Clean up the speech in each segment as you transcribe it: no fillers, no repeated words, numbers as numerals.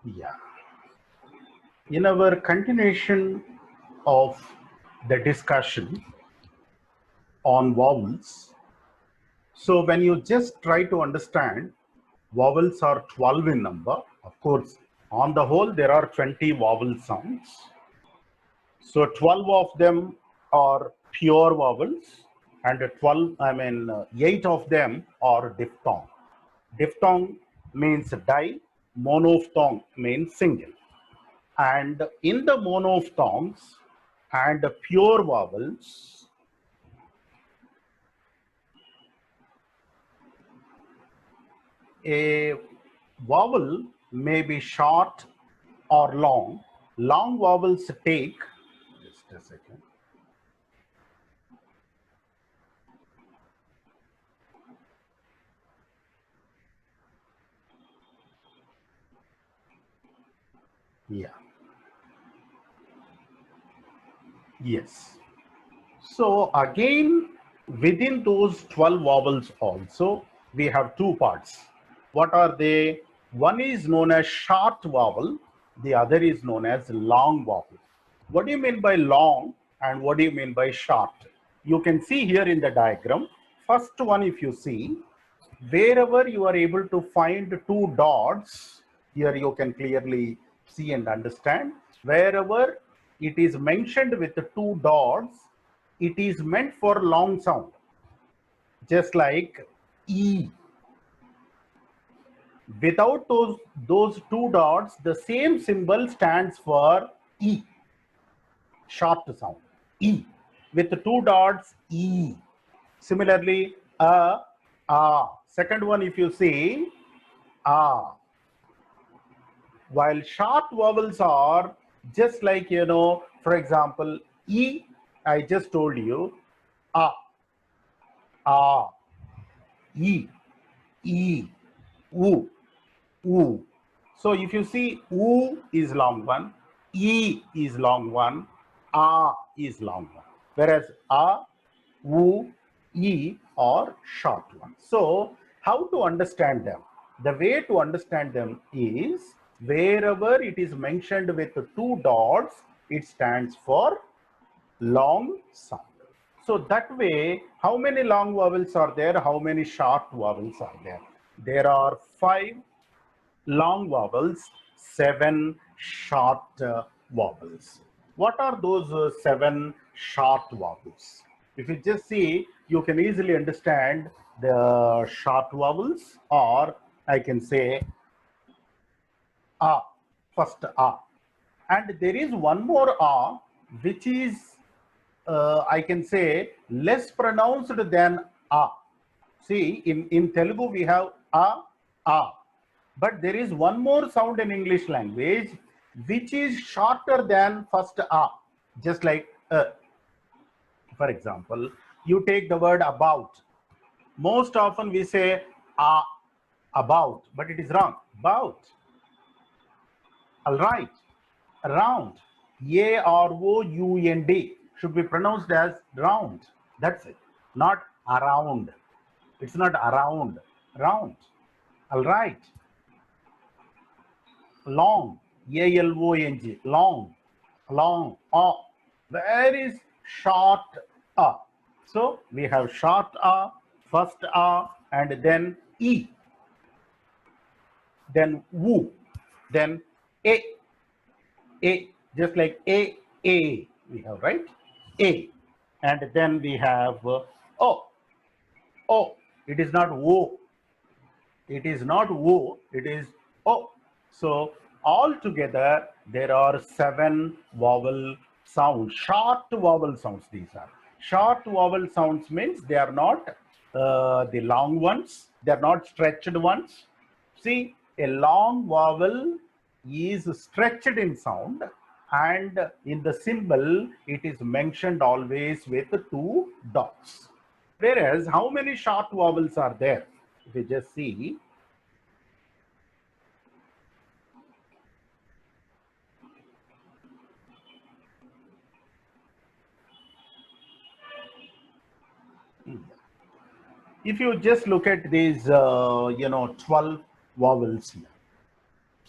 Yeah. In our continuation of the discussion on vowels, so when you just try to understand, vowels are 12 in number. Of course, on the whole, there are 20 vowel sounds. So 12 of them are pure vowels, and 8 of them are diphthong. Diphthong means di, monophthong means single. And in the monophthongs and pure vowels, a vowel may be short or long. Long vowels take, just a second. Yeah, yes. So again, within those 12 vowels also, we have two parts. What are they? One is known as short vowel, the other is known as long vowel. What do you mean by long and what do you mean by short? You can see here in the diagram, first one if you see, wherever you are able to find two dots, here you can clearly see and understand, wherever it is mentioned with the two dots, it is meant for long sound, just like E. Without those two dots, the same symbol stands for E, short sound, E. With the two dots, E. Similarly, second one, if you see, ah. While short vowels are just like, for example, E, I just told you, ah, ah, E, E, oo, oo. So if you see, oo is long one, E is long one, ah is long one. Whereas ah, oo, E are short ones. So how to understand them? The way to understand them is wherever it is mentioned with two dots, it stands for long sound. So that way, how many long vowels are there? How many short vowels are there? There are 5 long vowels, 7 short vowels. What are those 7 short vowels? If you just see, you can easily understand the short vowels, or I can say a, first a. And there is one more a, which is, I can say, less pronounced than a. See, in Telugu we have a. But there is one more sound in English language which is shorter than first a. Just like, for example, you take the word about. Most often we say about, but it is wrong. About. All right. Round. A-R-O-U-N-D should be pronounced as round. That's it. Not around. It's not around. Round. All right. Long. A-L-O-N-G. Long. Long. Very short a. So we have short a, first a, and then E. Then woo. Then a. A, just like A, we have, right? A. And then we have O. O. It is not O. It is not O. It is O. So altogether, there are 7 vowel sounds, short vowel sounds. These are short vowel sounds, means they are not the long ones, they are not stretched ones. See, a long vowel is stretched in sound, and in the symbol it is mentioned always with 2 dots. Whereas how many short vowels are there? If you just see, if you just look at these 12 vowels here,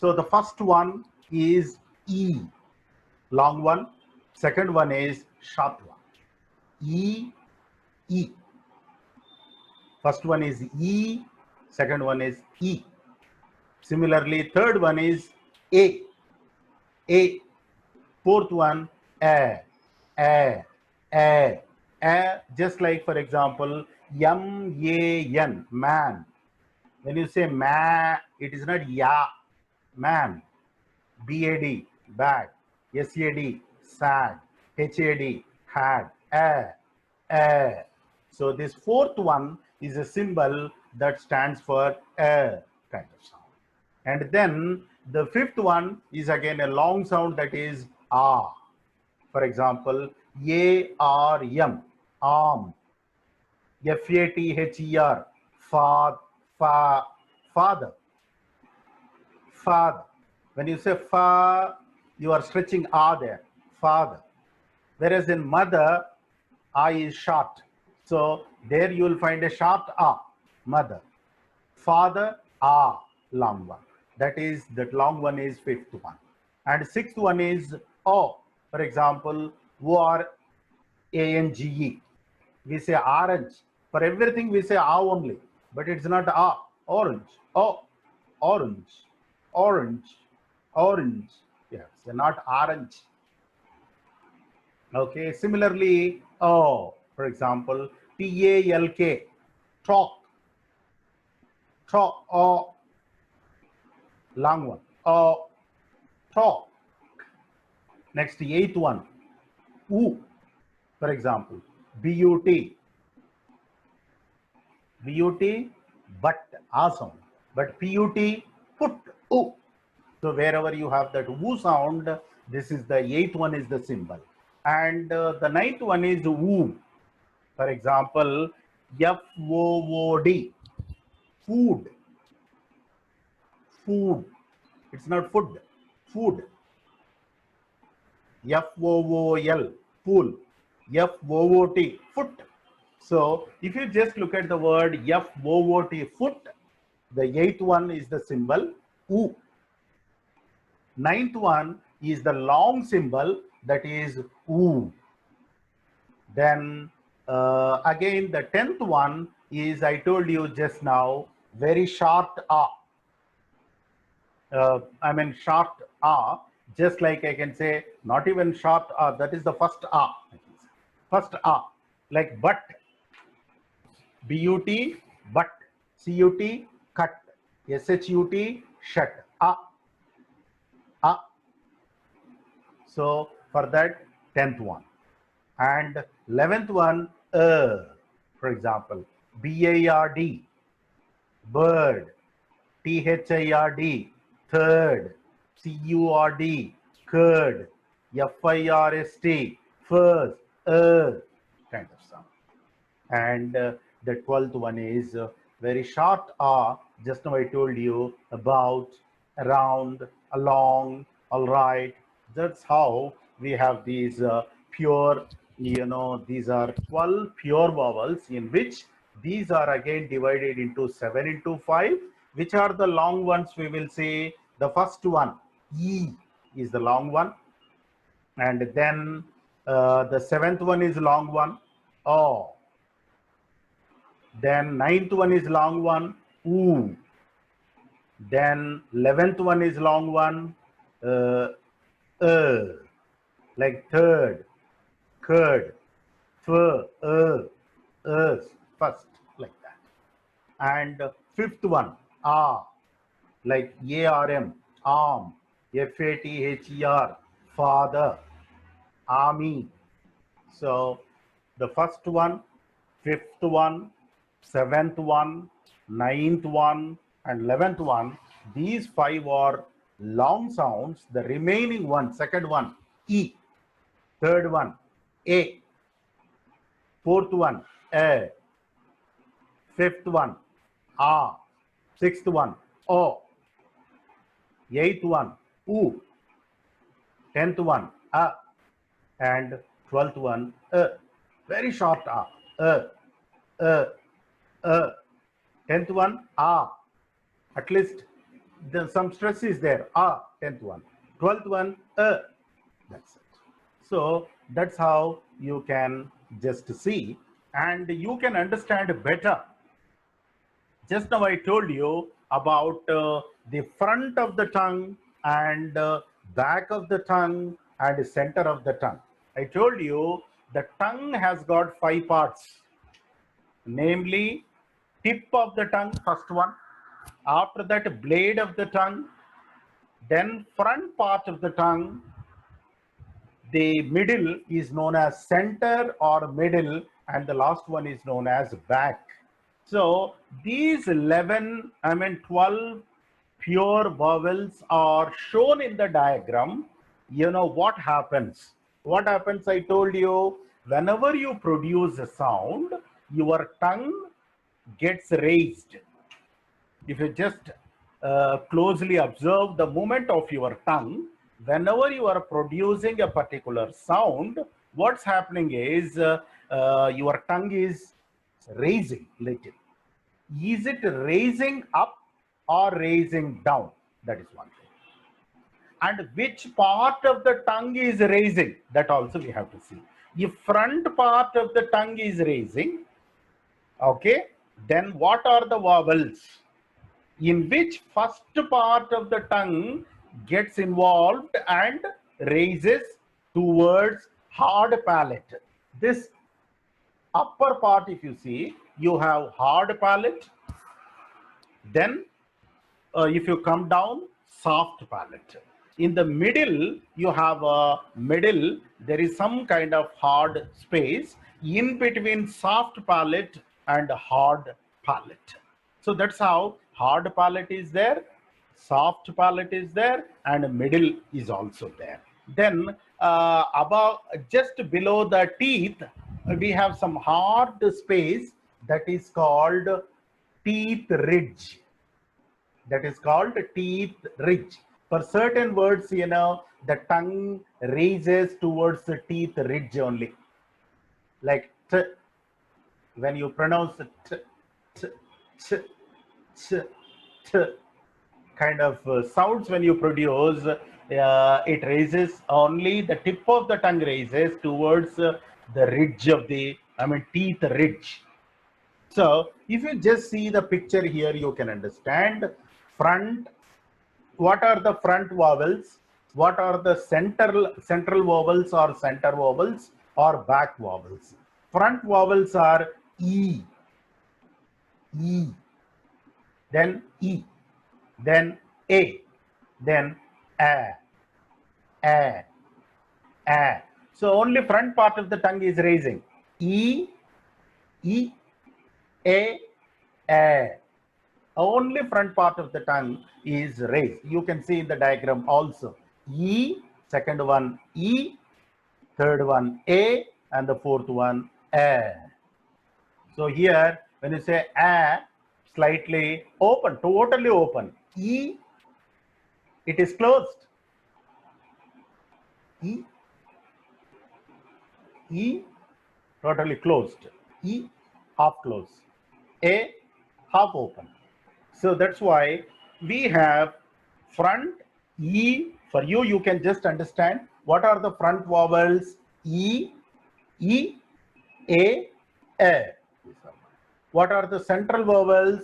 So the first one is E, long one. Second one is short one. E, E. First one is E, second one is E. Similarly, third one is A, A. Fourth one, A, A, A, A. Just like, for example, M-A-N, man. When you say ma, it is not ya, man. B-A-D, bad. S-A-D, sad. H-A-D, had. A. So this fourth one is a symbol that stands for a kind of sound. And then the fifth one is again a long sound, that is a. For example, A-R-M, arm. F-A-T-H-E-R, father. Father. When you say fa, you are stretching a there, father. Whereas in mother, I is short. So there you will find a short a, mother. Father, a, long one. That long one is fifth one. And sixth one is o. For example, O-R-A-N-G-E. We say orange. For everything we say a only, but it's not a. Orange. O, orange. Orange. Orange. Yes, not orange. Okay, similarly, oh, for example, T-A-L-K, talk, talk, oh, long one, oh, talk. Next, the eighth one, oo, for example, B-U-T, B-U-T, but, awesome, but P-U-T, put, oo. So wherever you have that woo sound, this is the eighth one is the symbol. And the ninth one is woo. For example, F-O-O-D, food. Food. It's not food. Food. F-O-O-L, pool. F-O-O-T, foot. So if you just look at the word F-O-O-T, foot, the eighth one is the symbol oo. Ninth one is the long symbol, that is oo. Then again, the 10th one is, I told you just now, very short a. Short a, just like I can say, not even short a, that is the first a. First a, like but, B-U-T, but, C-U-T, cut, S-H-U-T, shut, a. So for that, 10th one. And 11th one, for example, B-A-R-D, bird, T-H-I-R-D, third, C-U-R-D, curd, F-I-R-S-T, first, kind of sound. And the 12th one is very short a. Just now I told you about, around, along, all right. That's how we have these pure, these are 12 pure vowels, in which these are again divided into 7 into 5. Which are the long ones? We will say the first one, E, is the long one. And then the 7th one is long one, O. Then 9th one is long one, oo. Then 11th one is long one, like third, curd, first, like that. And fifth one, like A-R-M, arm, F-A-T-H-E-R, father, army. So the first one, fifth one, 7th one, 9th one, and 11th one, these 5 are long sounds. The remaining one, second one, E, third one, A, fourth one, A, fifth one, A, sixth one, O, eighth one, U, 10th one, A, and 12th one, very short A, 10th one, A, at least then some stress is there. 10th one. 12th one, that's it. So that's how you can just see and you can understand better. Just now I told you about the front of the tongue and back of the tongue and center of the tongue. I told you the tongue has got 5 parts, namely tip of the tongue, first one. After that, blade of the tongue, then front part of the tongue. The middle is known as center or middle, and the last one is known as back. So these 12 pure vowels are shown in the diagram. You know what happens? What happens, I told you, whenever you produce a sound, your tongue gets raised. If you just closely observe the movement of your tongue, whenever you are producing a particular sound, what's happening is your tongue is raising little. Is it raising up or raising down? That is one thing. And which part of the tongue is raising? That also we have to see. If front part of the tongue is raising, okay, then what are the vowels? In which first part of the tongue gets involved and raises towards hard palate. This upper part, if you see, you have hard palate. Then if you come down, soft palate. In the middle, you have a middle, there is some kind of hard space in between soft palate and hard palate. So that's how hard palate is there, soft palate is there, and middle is also there. Then above, just below the teeth, we have some hard space that is called teeth ridge. That is called teeth ridge. For certain words, you know, the tongue raises towards the teeth ridge only. Like t, when you pronounce t, t, t, t, t kind of sounds when you produce, it raises only the tip of the tongue raises towards the ridge of the, teeth ridge. So if you just see the picture here, you can understand front. What are the front vowels? What are the central vowels or center vowels or back vowels? Front vowels are E, E, then E, then A, then A, A, A. So only front part of the tongue is raising. E, E, A, A. Only front part of the tongue is raised. You can see in the diagram also. E, second one E, third one A, and the fourth one A. So here, when you say A, slightly open, totally open. E, it is closed. E, E, totally closed. E, half closed. A, half open. So that's why we have front E. For you, you can just understand what are the front vowels. E, E, A, A. What are the central vowels?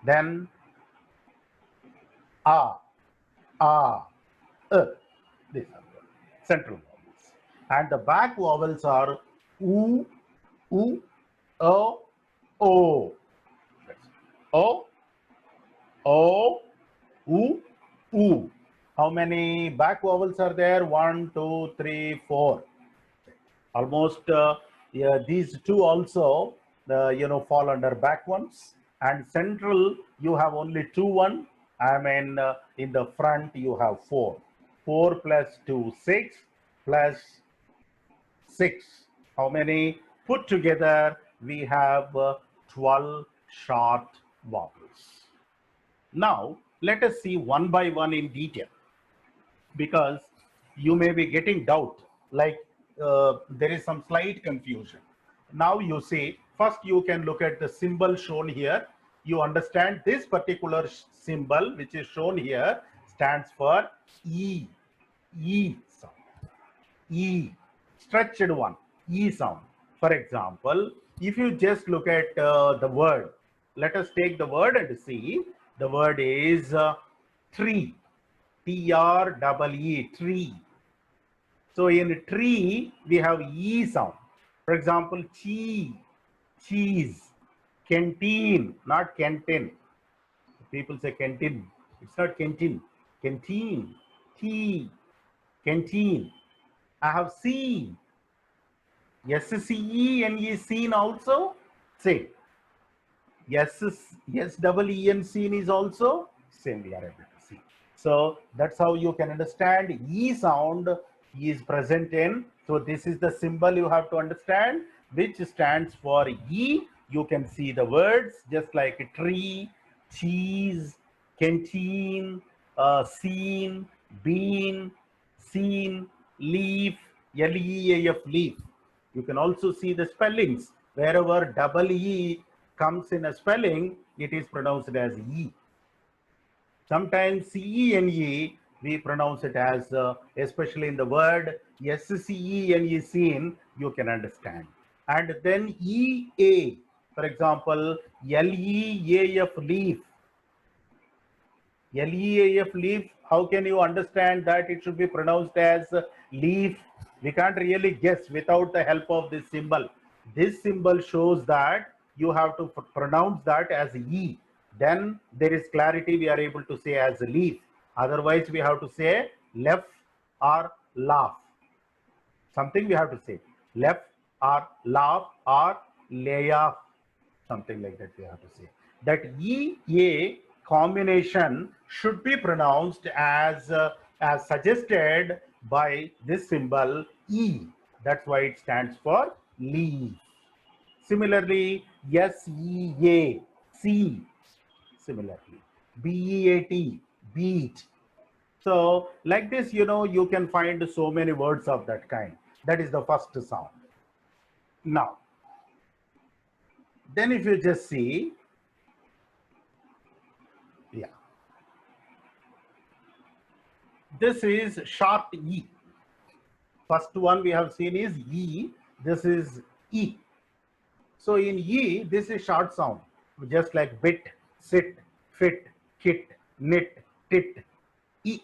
Then A, These are the central vowels. And the back vowels are U, U, O, O. O, O, U, U. How many back vowels are there? 1, 2, 3, 4. Almost yeah, these two also fall under back ones. And central, you have only 2, 1. In the front, you have 4. 4 plus 2, 6 plus 6. How many? Put together, we have 12 short vowels. Now, let us see one by one in detail, because you may be getting doubt, like there is some slight confusion. Now you see, first you can look at the symbol shown here. you understand this particular symbol which is shown here stands for E. E sound. E, stretched one, E sound. For example, if you just look at the word, let us take the word and see. The word is tree, T-R-E-E, tree. So in tree, we have E sound. For example, cheese, canteen, not canteen. People say canteen. It's not canteen. Canteen, tea, canteen. I have seen. S-C-E-N-E, seen also. Same. Yes, S-E-E-N, seen is also same. We are able to see. So that's how you can understand E sound is present in. So this is the symbol you have to understand, which stands for E. You can see the words just like a tree, cheese, canteen, scene, bean, scene, leaf, L-E-A-F, leaf. You can also see the spellings. Wherever double E comes in a spelling, it is pronounced as E. Sometimes C-E-N-E, we pronounce it as, especially in the word S-C-E-N-E, seen, you can understand. And then E-A, for example, L-E-A-F, leaf. L-E-A-F, leaf, how can you understand that it should be pronounced as leaf? We can't really guess without the help of this symbol. This symbol shows that you have to pronounce that as E. Then there is clarity, we are able to say as leaf. Otherwise, we have to say left or laugh. Something we have to say. Left or laugh or lay off. Something like that we have to say. That E-A combination should be pronounced as suggested by this symbol E. That's why it stands for leaf. Similarly, S-E-A, see. Similarly, B-E-A-T, beat. So like this, you can find so many words of that kind. That is the first sound. Now, then if you just see, yeah, this is short E. First one we have seen is E. This is E. So in E, this is short sound, just like bit, sit, fit, kit, knit, tit, E.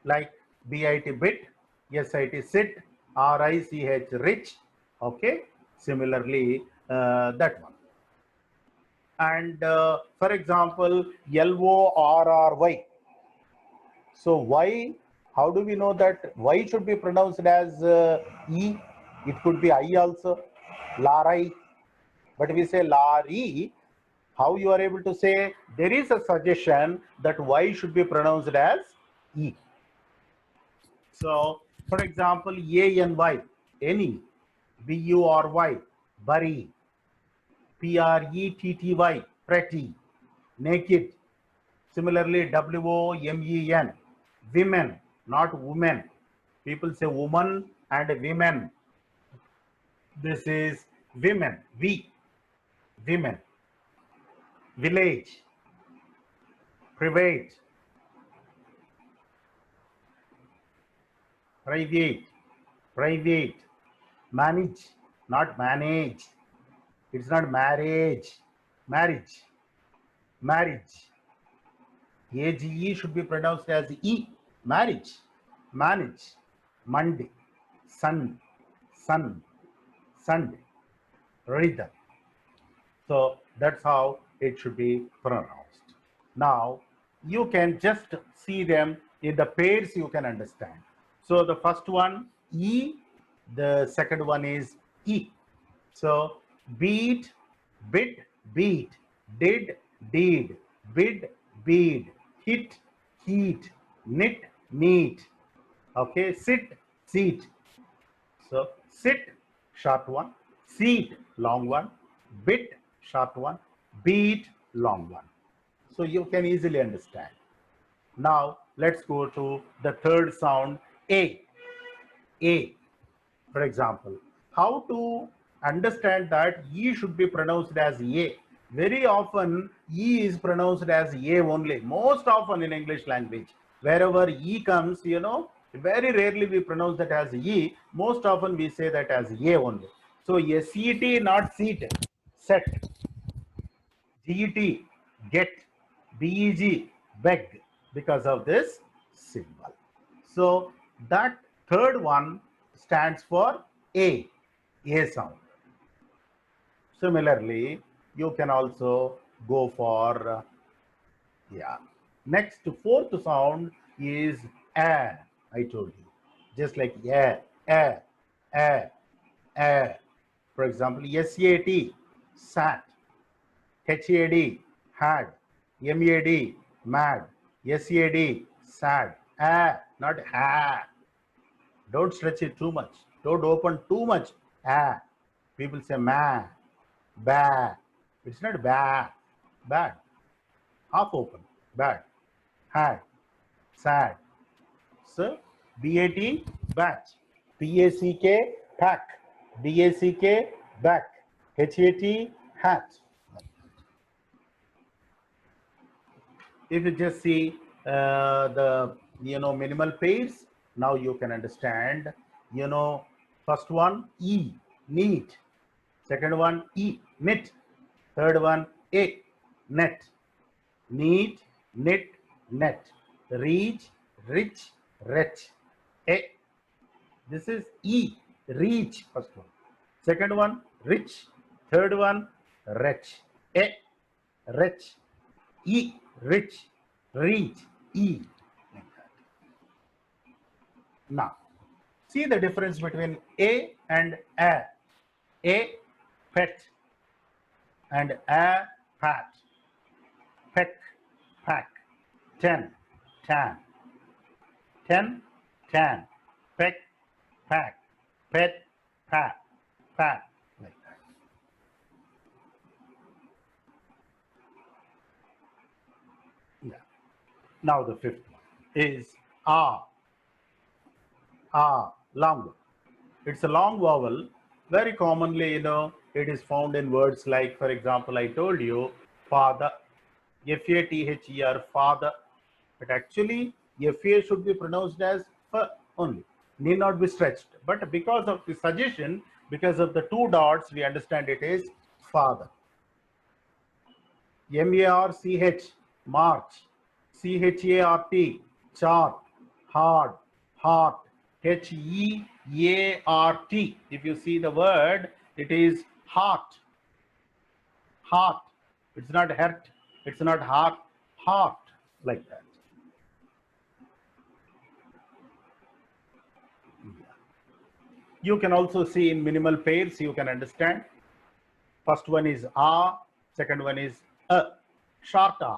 Like B-I-T, bit, S-I-T, sit, R-I-C-H, rich. Okay. Similarly, that one. And for example, L-O-R-R-Y. So Y, how do we know that Y should be pronounced as E? It could be I also, Larai. But we say Lari. How you are able to say? There is a suggestion that Y should be pronounced as E. So, for example, A-N-Y, any, B-U-R-Y, bury, P-R-E-T-T-Y, pretty, naked. Similarly, W-O-M-E-N, women, not women. People say woman and women. This is women, we, women. Village, private, private, private, manage, not manage. It's not marriage, marriage, marriage. AGE should be pronounced as E, marriage, manage, Monday, sun, sun, Sunday, rhythm. So that's how it should be pronounced. Now, you can just see them in the pairs you can understand. So the first one, E, the second one is E. So beat, bit, beat, did, deed, bid, bead, hit, heat, knit, neat. Okay, sit, seat. So sit, short one, seat, long one, bit, short one, beat, long one. So you can easily understand. Now let's go to the third sound, A. A, for example. How to understand that E should be pronounced as A? Very often, E is pronounced as A only. Most often in English language, wherever E comes, very rarely we pronounce that as E. Most often we say that as A only. So, SET, not seat, set. GET, get. BEG, beg, because of this symbol. So, that third one stands for A sound. Similarly, you can also go for, yeah. Next, fourth sound is A, I told you. Just like A, A, A. For example, SAT, sat. HAD, had. MAD, mad. SAD, sad. Not ha. Don't stretch it too much. Don't open too much. People say ma, ba. It's not ba, bad. Half open, bad. Had, sad. So, BAT, batch. PACK, pack. BACK, back. HAT, hat. If you just see the minimal pairs, now you can understand. First one E, neat. Second one E, knit. Third one A, net. Neat, knit, net. Reach, rich, wretch. A. This is E, reach. First one. Second one, rich. Third one, wretch. A, wretch. E, rich, reach, E. Like that. Now, see the difference between A and A. A, pet, and A, pat. Peck, pack. 10, tan. 10, tan. Peck, pack. Pet, pat. Pat. Like that. Yeah. Now the fifth one is A. Long. It's a long vowel. Very commonly, it is found in words like, for example, I told you, father, FATHER, father. But actually, FA should be pronounced as F only, need not be stretched. But because of the suggestion, because of the two dots, we understand it is father. MARCH, March. CHART, chart. Hard, heart. HEART. If you see the word, it is heart. Heart. It's not hurt. It's not heart. Heart. Like that. You can also see in minimal pairs, you can understand. First one is A, second one is A. Short A.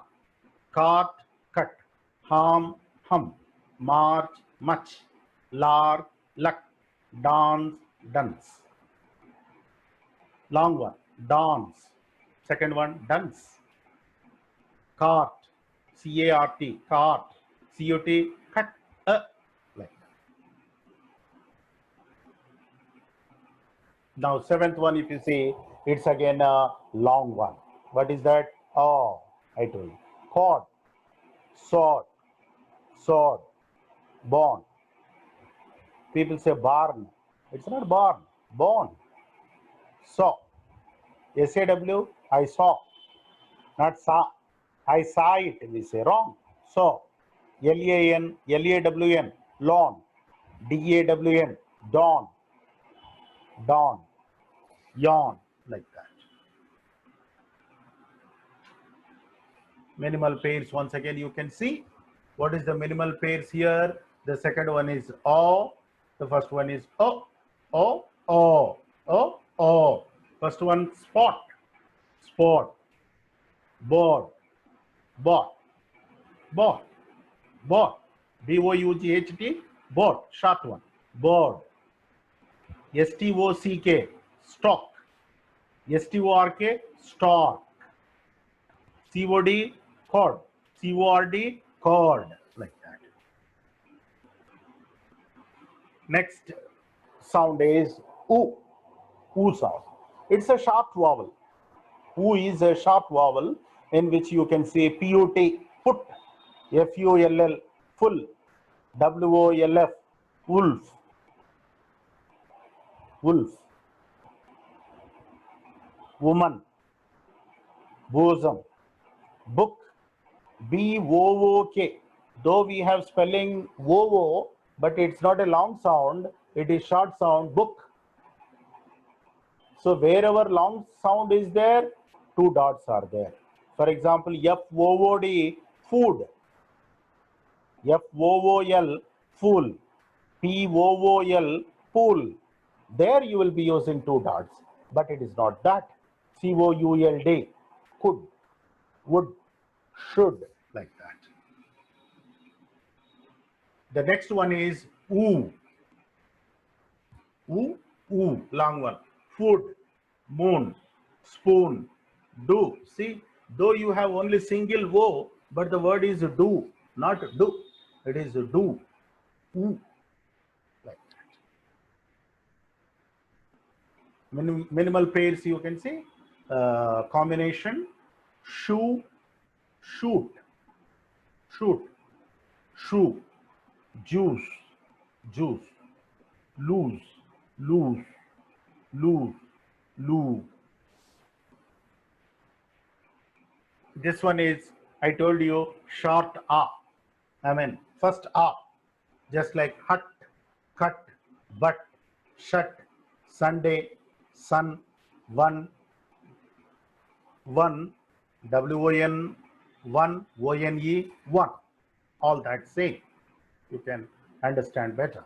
Cart, cut. Harm, hum. March, much. Lark, luck. Dance, dance. Long one, dance. Second one, dance. Cart, CART, cart. COT, cut. Like that. Now, seventh one, if you see, it's again a long one. What is that? Oh, I told you. Cord, sword, sword, born. People say barn. It's not barn, born. Saw. SAW, I saw. Not saw. I saw it, we say wrong. Saw. LAN, LAWN, lawn. DAWN, dawn. Dawn. Yawn. Like that. Minimal pairs, once again, you can see. What is the minimal pairs here? The second one is O. The first one is O. O. O. O. O. First one, spot. Sport. Board. Bought. Bought. Bought. BOUGHT. Bought. Short one. Board. STOCK. Stock. STORK. Stock. COD. Cord. CORD. Cord. Like that. Next sound is oo. Oo sound. It's a sharp vowel. U is a short vowel in which you can say put, put, full, full, wolf, wolf, wolf, woman, bosom, book, book. Though we have spelling wo, but it's not a long sound, it is short sound, book. So wherever long sound is there, two dots are there. For example, FOOD, food. FOOL, fool. POOL, pool. There you will be using two dots, but it is not that. COULD, could, would, should, like that. The next one is oo. Oo, oo, long one. Food, moon, spoon, do. See, though you have only single O, but the word is do, not do. It is do. Ooh. Like that. Minimal pairs you can see. Combination, shoe, shoot, shoot, shoe, juice, juice, lose, lose, lose, lose. This one is, I told you, short A. I mean, first A, just like hut, cut, but, shut, Sunday, sun, one, WON, one, ONE, one. All that same. You can understand better.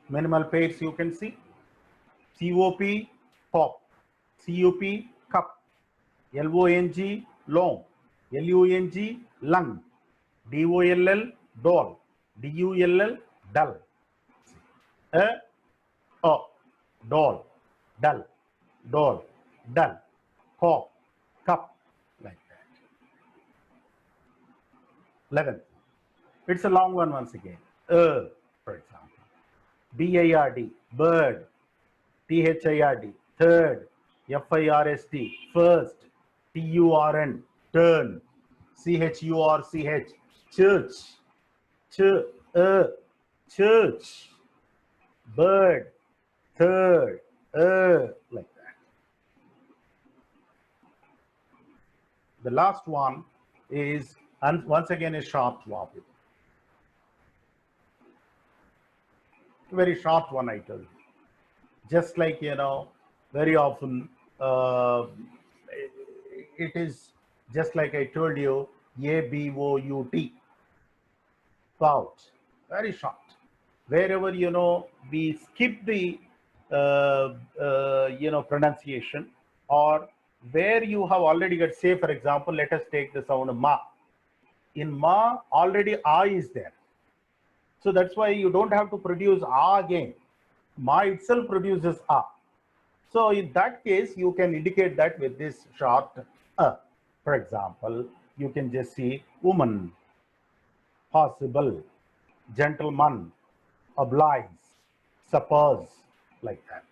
Minimal pairs you can see. COP, pop. CUP, cup. LONG, long. LUNG, lung. DOLL, doll. DULL, dull. Doll, dull, doll, dull. Cop, cup, like that. 11. It's a long one once again. For example. BIRD, bird. THIRD, third. FIRST, first. TURN, turn. CHURCH, church. Church. Bird, third, like that. The last one is, and once again, a short vowel. Very short one, I tell you. Just like, very often, it is just like I told you, ABOUT, bout, very short. Wherever, we skip the, pronunciation, or where you have already got, say, for example, let us take the sound ma. In ma, already a is there. So that's why you don't have to produce a again. Ma itself produces a. So in that case, you can indicate that with this short a. For example, you can just see woman, possible, gentleman, oblige, suppose, like that.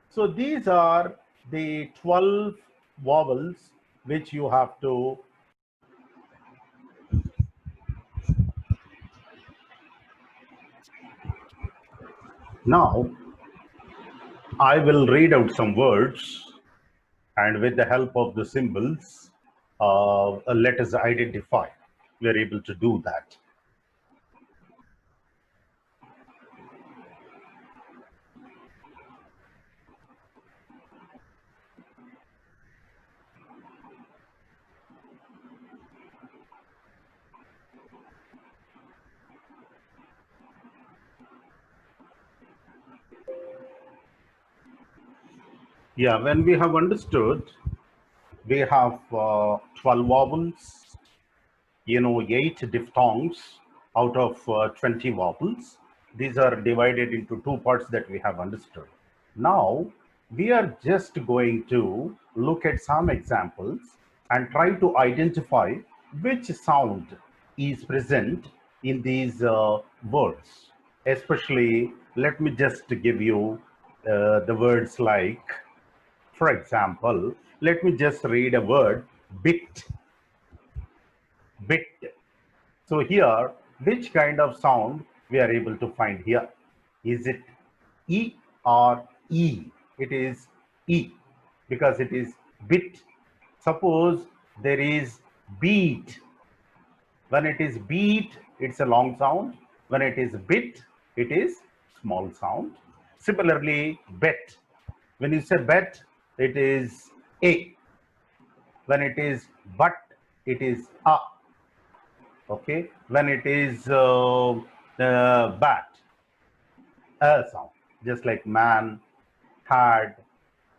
So these are the 12 vowels which you have to now. I will read out some words, and with the help of the symbols, let us identify. We are able to do that. Yeah, when we have understood, we have 12 vowels, 8 diphthongs out of 20 vowels. These are divided into two parts that we have understood. Now, we are just going to look at some examples and try to identify which sound is present in these words. Especially, let me just give you the words like, for example, let me just read a word, bit, bit. So here, which kind of sound we are able to find here? Is it E or E? It is E because it is bit. Suppose there is beat. When it is beat, it's a long sound. When it is bit, it is small sound. Similarly, bet. When you say bet, it is A. When it is but, it is A. Okay. When it is bat, a sound, just like man, had,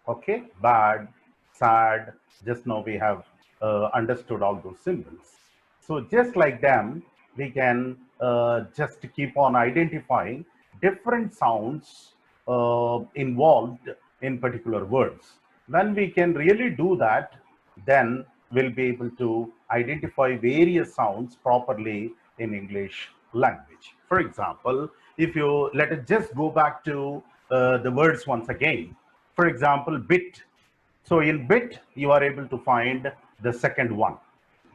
okay, bad, sad. Just now we have understood all those symbols. So just like them, we can just keep on identifying different sounds involved in particular words. When we can really do that, then we'll be able to identify various sounds properly in English language. For example, if you let us just go back to the words once again. For example, bit. So in bit, you are able to find the second one,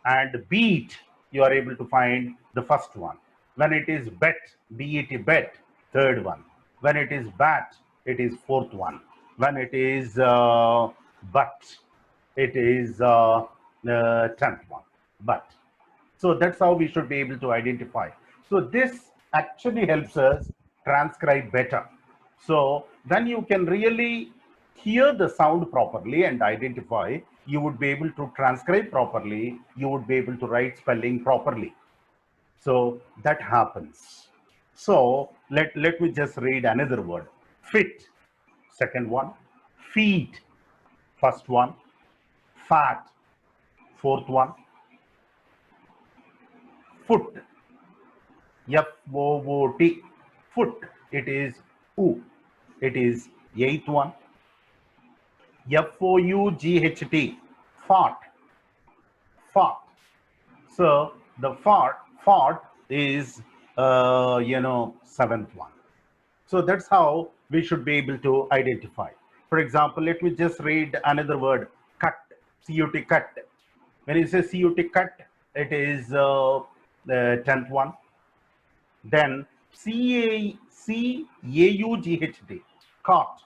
and beat, you are able to find the first one. When it is bet, bet, bet, third one. When it is bat, it is fourth one. When it is but, it is 10th one. But. So that's how we should be able to identify. So this actually helps us transcribe better. So when you can really hear the sound properly and identify, you would be able to transcribe properly, you would be able to write spelling properly. So that happens. So let me just read another word. Fit, second one. Feet, first one. Fat, fourth one. Foot, F-O-O-T, foot, it is U, it is eighth one. F-O-U-G-H-T, fart, fart. So the fart is, seventh one. So that's how we should be able to identify. For example, let me just read another word, cut, C-U-T, cut. When you say C-U-T, cut, it is the 10th one. Then Caught, caught,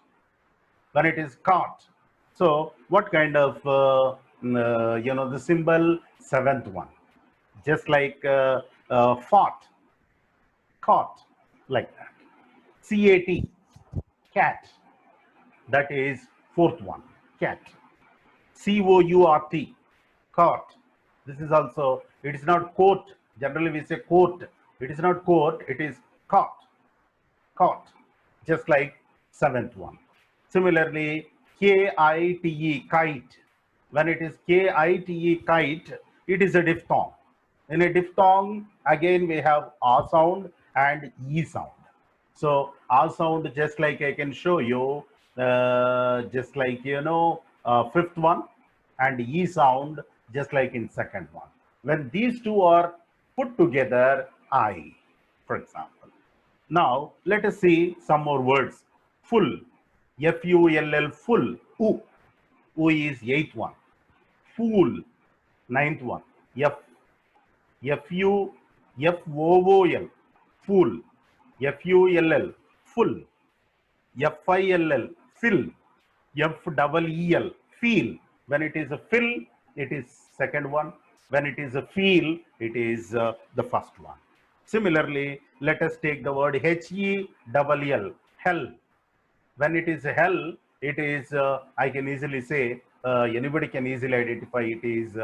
when it is caught. So what kind of, the symbol, seventh one. Just like fought, caught, like that. CAT, cat, that is fourth one, cat. COURT, court. This is also, it is not court. Generally we say court. It is not court, it is court. Court. Just like seventh one. Similarly, KITE, kite. When it is KITE, kite, it is a diphthong. In a diphthong, again we have R sound and E sound. So R sound, just like I can show you, just like, fifth one, and E sound, just like in second one. When these two are put together, I, for example. Now, let us see some more words. Full, F-U-L-L, full, U. U is eighth one. Fool, ninth one. F, F-U, F-O-O-L, fool. F-U-L-L, full. F-I-L-L, fill. F-E-E-L, feel. When it is a fill, it is second one. When it is a feel, it is the first one. Similarly, let us take the word H-E-L-L, hell. When it is hell, it is, I can easily say, anybody can easily identify it is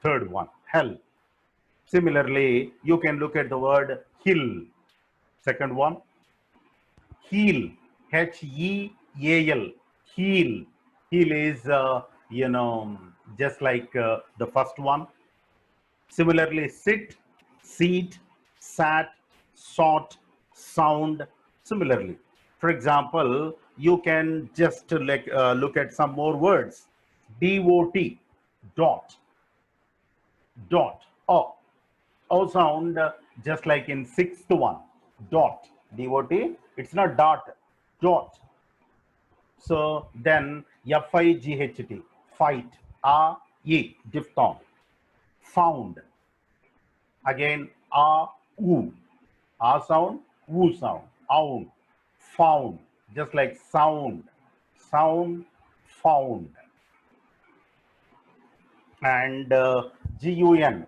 third one, hell. Similarly, you can look at the word hill, second one. Heel, H-E-A-L, heel. Heel is, just like the first one. Similarly, sit, seat, sat, sought, sound. Similarly, for example, you can just look at some more words. DOT, dot, dot, oh. O sound, just like in sixth one, dot, D-O-T, it's not dot, dot. So then F-I-G-H-T, fight, A-E, diphthong, found. Again, A-U, A sound, U sound, ound, found, just like sound, sound, found. And Gun,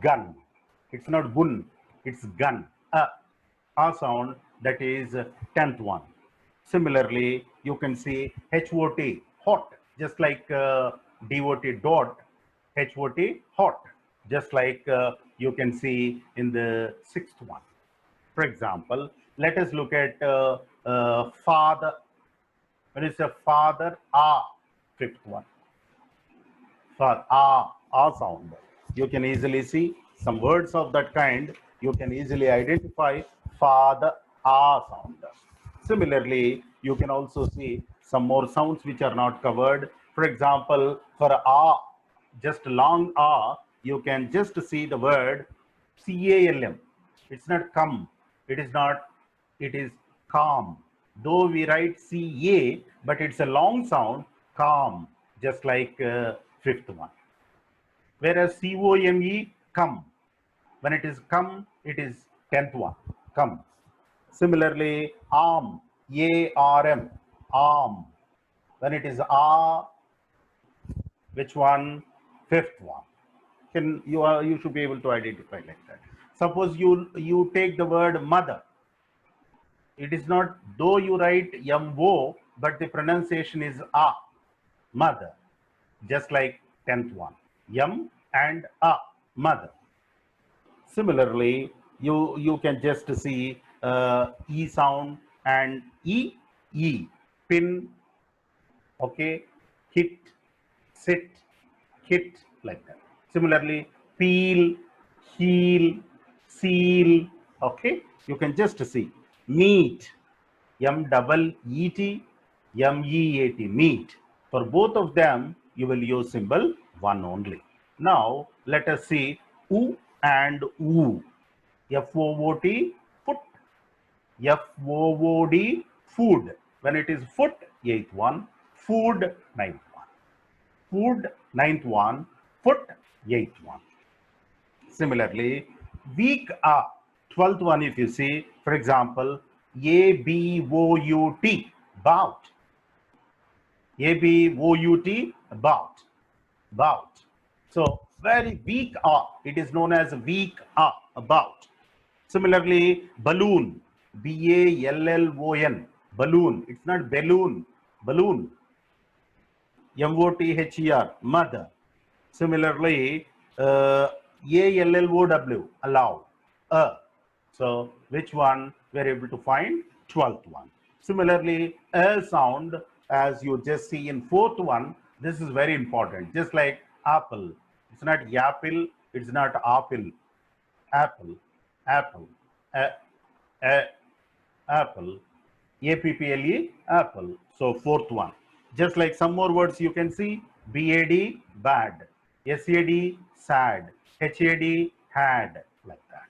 gun. It's not gun, it's gun. A sound, that is 10th one. Similarly, you can see HOT, hot, just like DOT, dot, HOT, hot, just like you can see in the sixth one. For example, let us look at father. When it's a father, fifth one. For sound, you can easily see some words of that kind. You can easily identify father, sound. Similarly, you can also see some more sounds which are not covered. For example, for just long you can just see the word CALM. It's not come. It is not. It is calm. Though we write CA, but it's a long sound, calm, just like fifth one. Whereas COME, come. When it is come, it is 10th one, come. Similarly, arm, ARM, arm. When it is which one? Fifth one. You should be able to identify like that. Suppose you take the word mother. It is not, though you write MO, but the pronunciation is mother, just like 10th one, yam and mother. Similarly, you can just see E sound and E, pin, okay, hit, sit, hit, like that. Similarly, peel, heel, seal, okay, you can just see meat, MEET, MEAT, meat. For both of them, you will use symbol 1 only. Now, let us see oo and oo. FOOT, foot. FOOD, food. When it is foot, 8th one. Food, 9th one. Food, 9th one. Foot, 8th one. Similarly, weak, 12th one, if you see, for example, ABOUT, bout. ABOUT, bout. Bout. So very weak it is known as weak bout. Similarly, balloon, BALLON, balloon. It's not balloon, balloon. MOTHER, mother. Similarly, ALLOW, allow. So which one we're able to find? 12th one. Similarly, a sound, as you just see in 4th one, this is very important. Just like apple. It's not yapple, it's not apple. Apple, apple, apple, APPLE, apple. So 4th one. Just like some more words you can see, BAD, bad, SAD, sad, HAD, had, like that.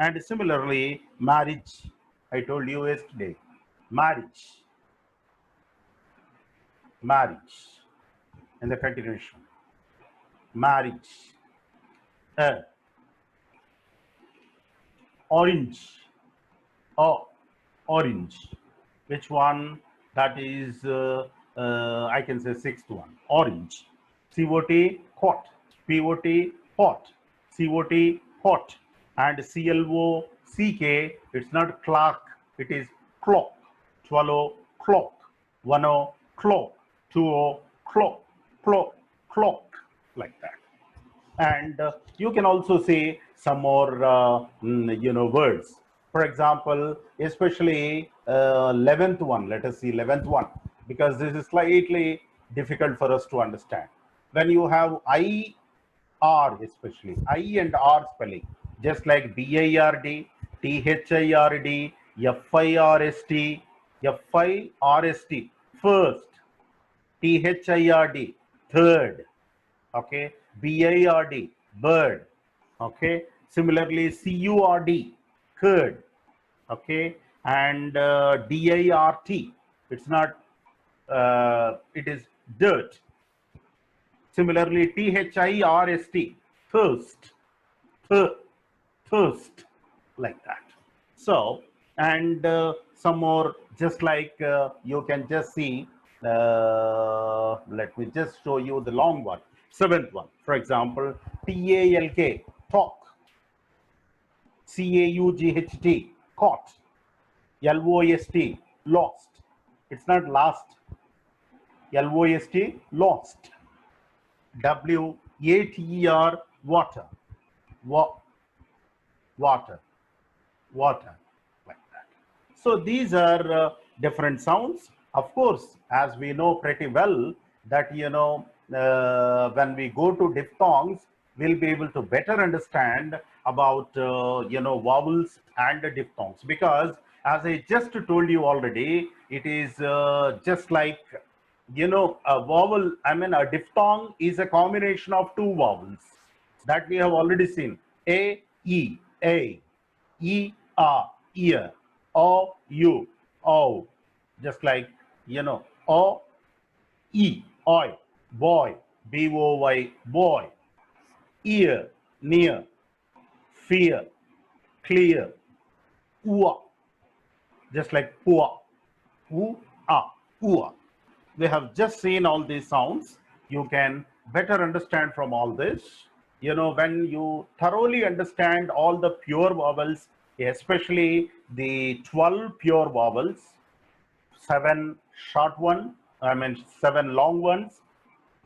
And similarly, marriage. I told you yesterday, marriage, marriage, in the continuation, marriage, orange, orange. Which one? That is, I can say 6th one, orange. COT, hot. POT, hot. COT, hot. And CLOCK, it's not clock, it is clock. Swallow, clock. 10, clock. 20, clock. Clock, clock, like that. And you can also say some more words. For example, especially 11th one. Let us see 11th one, because this is slightly difficult for us to understand. When you have IR, especially I and R spelling, just like BIRD, THIRD, FIRST, FIRST, first, THIRD, third, okay, BIRD, bird, okay, Similarly, CURD, curd, okay, and DIRT, it's not, it is dirt. Similarly, THIRST, thirst, thirst, like that. So, and some more, just like you can just see, let me just show you the long one, seventh one. For example, TALK, talk, CAUGHT, caught, LOST, lost. It's not last, LOST, lost. WATER, water, water, water, like that. So these are different sounds. Of course, as we know pretty well that, you know, when we go to diphthongs, we'll be able to better understand about, you know, vowels and the diphthongs, because as I just told you already, it is just like, you know, a vowel, I mean, a diphthong is a combination of two vowels that we have already seen. A, E, A, E, A, ear, O, U, O, just like, you know, O, E, oi, boy, BOY, boy, ear, near, fear, clear, ua, just like pua, ua. We have just seen all these sounds. You can better understand from all this. You know, when you thoroughly understand all the pure vowels, especially the 12 pure vowels, 7 short one, I mean 7 long ones,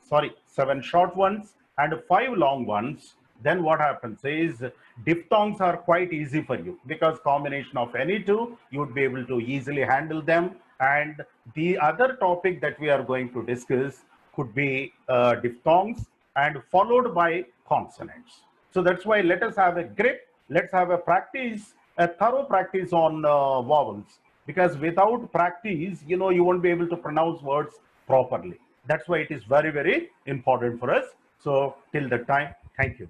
sorry, 7 short ones and 5 long ones, then what happens is diphthongs are quite easy for you, because combination of any two, you would be able to easily handle them. And the other topic that we are going to discuss could be diphthongs and followed by consonants. So that's why let us have a grip, let's have a practice, a thorough practice on vowels, because without practice, you know, you won't be able to pronounce words properly. That's why it is very, very important for us. So till that time, thank you.